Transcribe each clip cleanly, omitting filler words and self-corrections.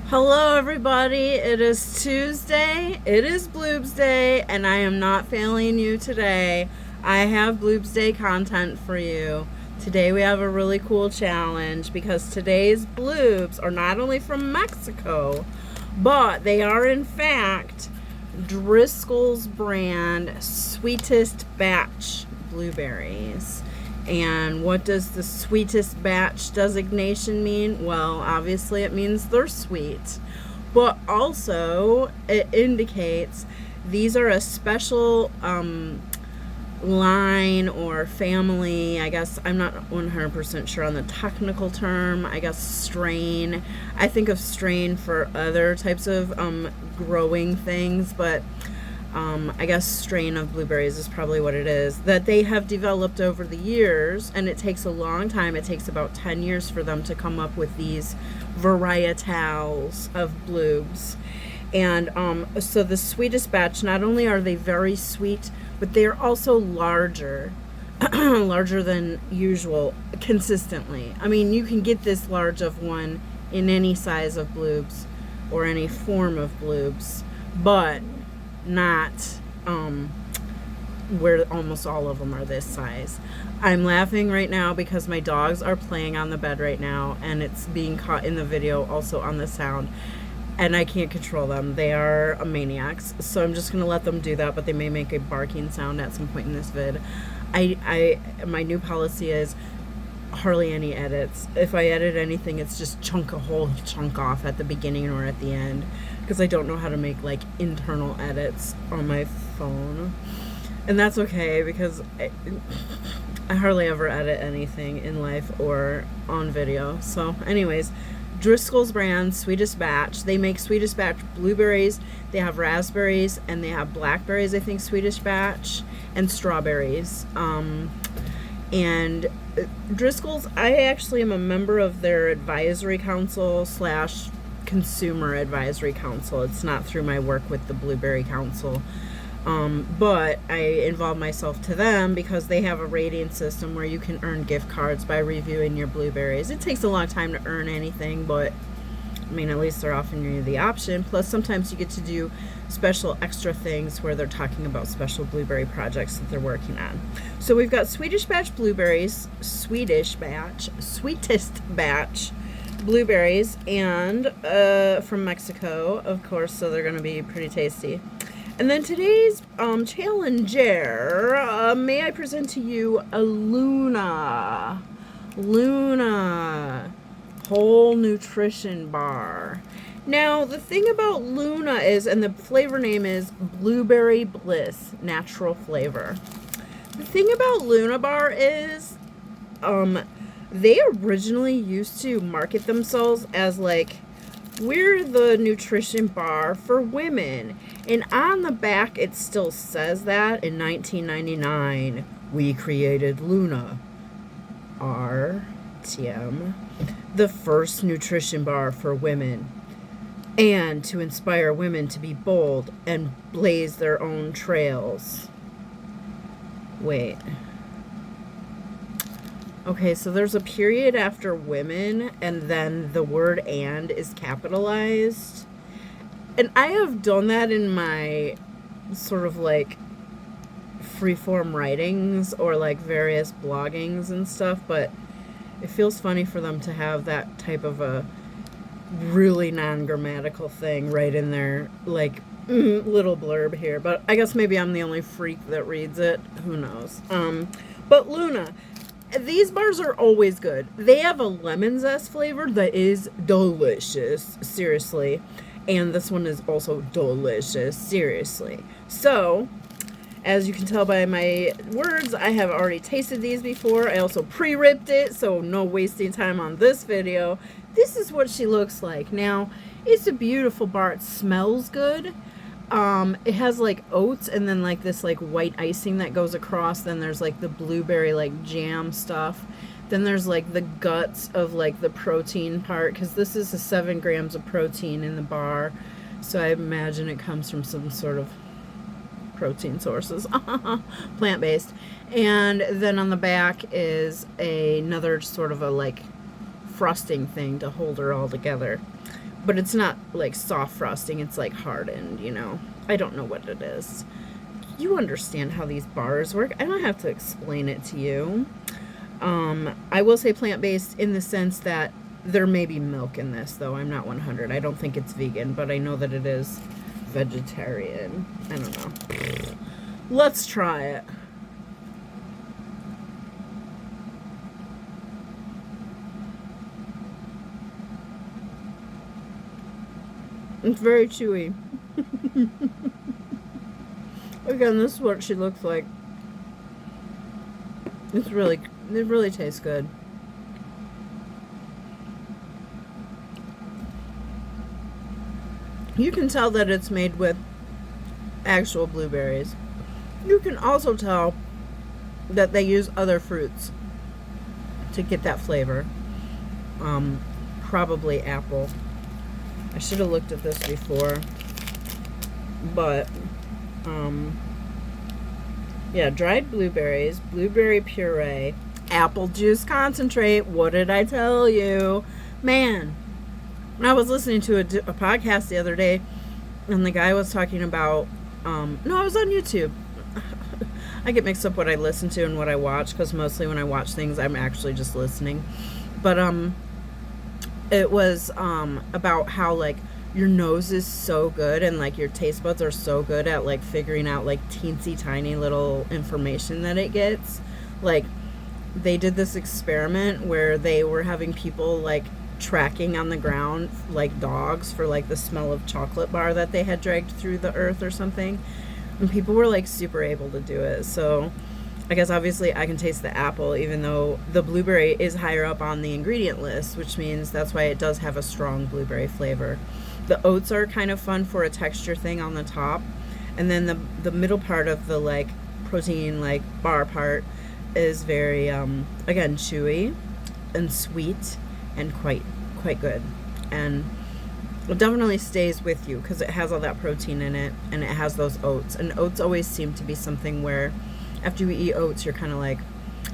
Hello everybody, it is Tuesday, it is Bloobsday, and I am not failing you today. I have Bloobsday content for you. Today we have a really cool challenge because today's Bloobs are not only from Mexico, but they are in fact Driscolls brand Sweetest Batch blueberries. And what does the sweetest batch designation mean? Well, obviously it means they're sweet, but also it indicates these are a special line or family. I guess I'm not 100% sure on the technical term. I guess strain. I think of strain for other types of growing things, but I guess strain of blueberries is probably what it is, that they have developed over the years, and it takes a long time. It takes about 10 years for them to come up with these varietals of bloobs. And so the sweetest batch, not only are they very sweet, but they're also larger, larger than usual, consistently. I mean, you can get this large of one in any size of bloobs or any form of bloobs, but not where almost all of them are this size. I'm laughing right now because my dogs are playing on the bed right now, and it's being caught in the video also on the sound, and I can't control them. They are maniacs, so I'm just gonna let them do that, but they may make a barking sound at some point in this vid. My new policy is hardly any edits. If I edit anything, it's just chunk a whole chunk off at the beginning or at the end, because I don't know how to make like internal edits on my phone. And that's okay, because I hardly ever edit anything in life or on video. So anyways, Driscolls brand Sweetest Batch. They make Sweetest Batch blueberries. They have raspberries and they have blackberries, I think, Sweetest Batch, and strawberries. And Driscolls, I actually am a member of their advisory council / consumer advisory council. It's not through my work with the Blueberry Council, but I involve myself to them because they have a rating system where you can earn gift cards by reviewing your blueberries. It takes a long time to earn anything, but I mean, at least they're offering you the option. Plus, sometimes you get to do special extra things where they're talking about special blueberry projects that they're working on. So we've got Swedish Batch blueberries, Sweetest Batch blueberries, and from Mexico, of course, so they're going to be pretty tasty. And then today's challenger, may I present to you a Luna whole nutrition bar. Now, the thing about Luna is, and the flavor name is Blueberry Bliss, natural flavor. The thing about Luna bar is, they originally used to market themselves as like, we're the nutrition bar for women. And on the back, it still says that. In 1999, we created Luna, RTM, the first nutrition bar for women, and to inspire women to be bold and blaze their own trails. Wait. Okay, so there's a period after women, and then the word "and" is capitalized. And I have done that in my sort of like freeform writings or like various bloggings and stuff, but it feels funny for them to have that type of a really non-grammatical thing right in their like little blurb here. But I guess maybe I'm the only freak that reads it. Who knows? But Luna, these bars are always good. They have a lemon zest flavor that is delicious, seriously. And this one is also delicious, seriously. So, as you can tell by my words, I have already tasted these before. I also pre-ripped it, so no wasting time on this video. This is what she looks like. Now, it's a beautiful bar. It smells good. It has like oats and then like this like white icing that goes across. Then there's like the blueberry like jam stuff. Then there's like the guts of like the protein part, because this is 7 grams of protein in the bar. So I imagine it comes from some sort of protein sources, plant-based. And then on the back is another sort of a like frosting thing to hold her all together. But it's not like soft frosting, it's like hardened, you know. I don't know what it is. You understand how these bars work. I don't have to explain it to you. I will say plant-based in the sense that there may be milk in this, though. I'm not 100. I don't think it's vegan, but I know that it is vegetarian. I don't know. Let's try it. It's very chewy. Again, this is what she looks like. It really tastes good. You can tell that it's made with actual blueberries. You can also tell that they use other fruits to get that flavor. Probably apple. I should have looked at this before, but yeah, dried blueberries, blueberry puree, apple juice concentrate. What did I tell you? Man, I was listening to a podcast the other day, and the guy was talking about, no, I was on YouTube. I get mixed up what I listen to and what I watch, because mostly when I watch things, I'm actually just listening. But it was about how, like, your nose is so good and, like, your taste buds are so good at, like, figuring out, like, teensy tiny little information that it gets. Like, they did this experiment where they were having people, like, tracking on the ground, like dogs, for, like, the smell of chocolate bar that they had dragged through the earth or something. And people were, like, super able to do it. So I guess obviously I can taste the apple, even though the blueberry is higher up on the ingredient list, which means that's why it does have a strong blueberry flavor. The oats are kind of fun for a texture thing on the top. And then the middle part of the, like, protein, like, bar part is very, again, chewy and sweet and quite good. And it definitely stays with you because it has all that protein in it, and it has those oats. And oats always seem to be something where after you eat oats, you're kind of like,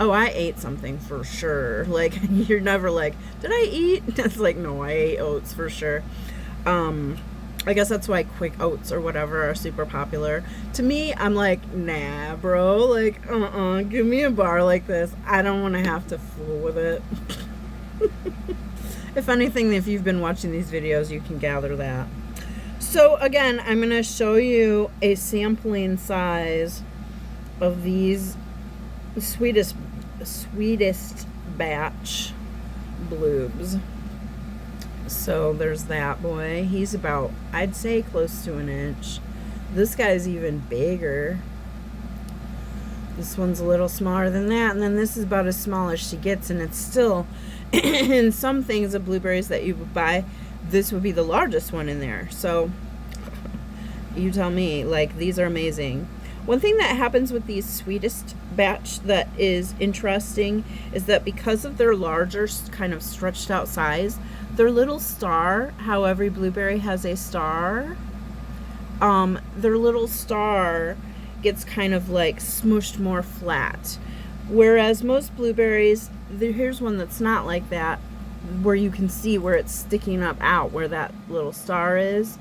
oh, I ate something for sure. Like, you're never like, did I eat? It's like, no, I ate oats for sure. I guess that's why quick oats or whatever are super popular. To me, I'm like, nah, bro. Like, give me a bar like this. I don't want to have to fool with it. If anything, if you've been watching these videos, you can gather that. So again, I'm going to show you a sampling size of these sweetest batch Bloobs. So there's that boy. He's about, I'd say, close to an inch. This guy's even bigger. This one's a little smaller than that, and then this is about as small as she gets, and it's still, in some things of blueberries that you would buy, this would be the largest one in there. So you tell me. Like, these are amazing. One thing that happens with these sweetest batch that is interesting is that because of their larger, kind of stretched out size, their little star, how every blueberry has a star, their little star gets kind of like smushed more flat. Whereas most blueberries, here's one that's not like that, where you can see where it's sticking up out, where that little star is.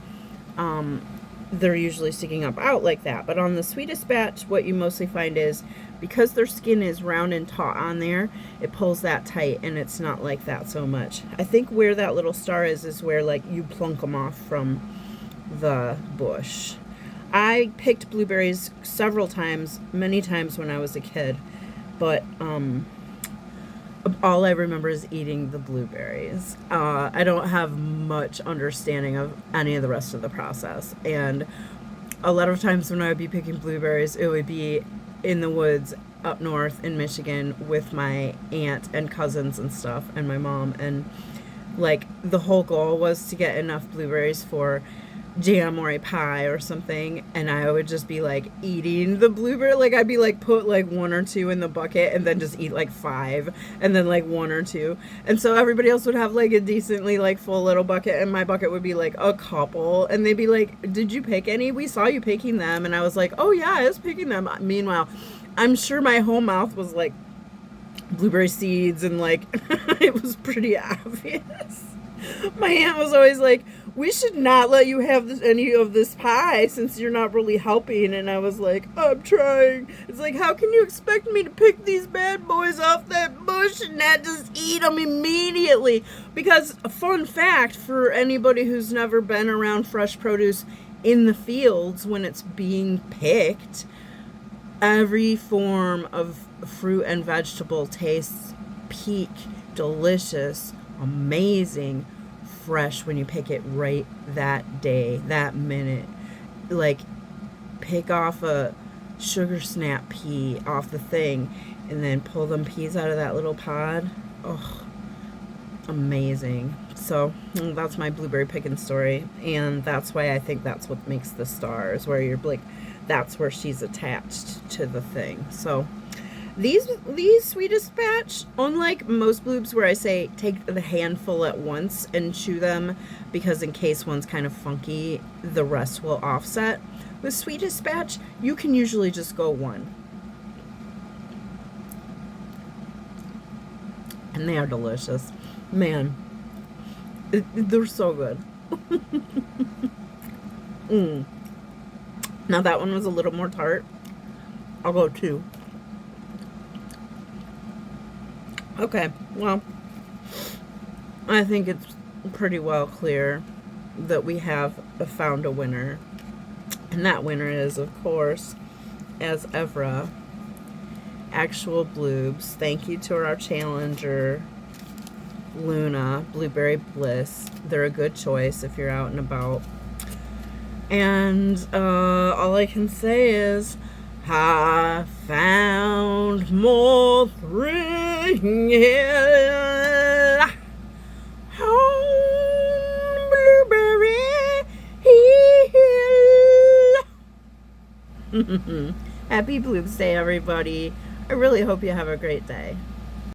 They're usually sticking up out like that. But on the sweetest batch, what you mostly find is, because their skin is round and taut on there, it pulls that tight, and it's not like that so much. I think where that little star is where, like, you plunk them off from the bush. I picked blueberries several times, many times when I was a kid, but all I remember is eating the blueberries. I don't have much understanding of any of the rest of the process, and a lot of times when I would be picking blueberries, it would be in the woods up north in Michigan with my aunt and cousins and stuff, and my mom, and, like, the whole goal was to get enough blueberries for jam or a pie or something, and I would just be, like, eating the blueberry. Like, I'd be like, put like 1 or 2 in the bucket and then just eat like 5, and then like 1 or 2, and so everybody else would have like a decently like full little bucket, and my bucket would be like a couple, and they'd be like, did you pick any? We saw you picking them. And I was like, oh yeah, I was picking them. Meanwhile, I'm sure my whole mouth was like blueberry seeds, and like it was pretty obvious. My aunt was always like, we should not let you have any of this pie since you're not really helping. And I was like, I'm trying. It's like, how can you expect me to pick these bad boys off that bush and not just eat them immediately? Because a fun fact for anybody who's never been around fresh produce in the fields when it's being picked, every form of fruit and vegetable tastes peak, delicious, amazing, fresh when you pick it right that day, that minute. Like, pick off a sugar snap pea off the thing and then pull them peas out of that little pod. Oh, amazing. So that's my blueberry picking story, and that's why I think that's what makes the stars, where you're like, that's where she's attached to the thing. So these Sweetest Batch, unlike most Bloobs where I say take the handful at once and chew them, because in case one's kind of funky, the rest will offset. With Sweetest Batch, you can usually just go one. And they are delicious. Man, they're so good. Now that one was a little more tart. I'll go 2. Okay, well, I think it's pretty well clear that we have found a winner. And that winner is, of course, as ever, actual Bloobs. Thank you to our challenger, Luna Blueberry Bliss. They're a good choice if you're out and about. And all I can say is, I found more thrill on Blueberry Hill. Happy Bloobsday, everybody. I really hope you have a great day.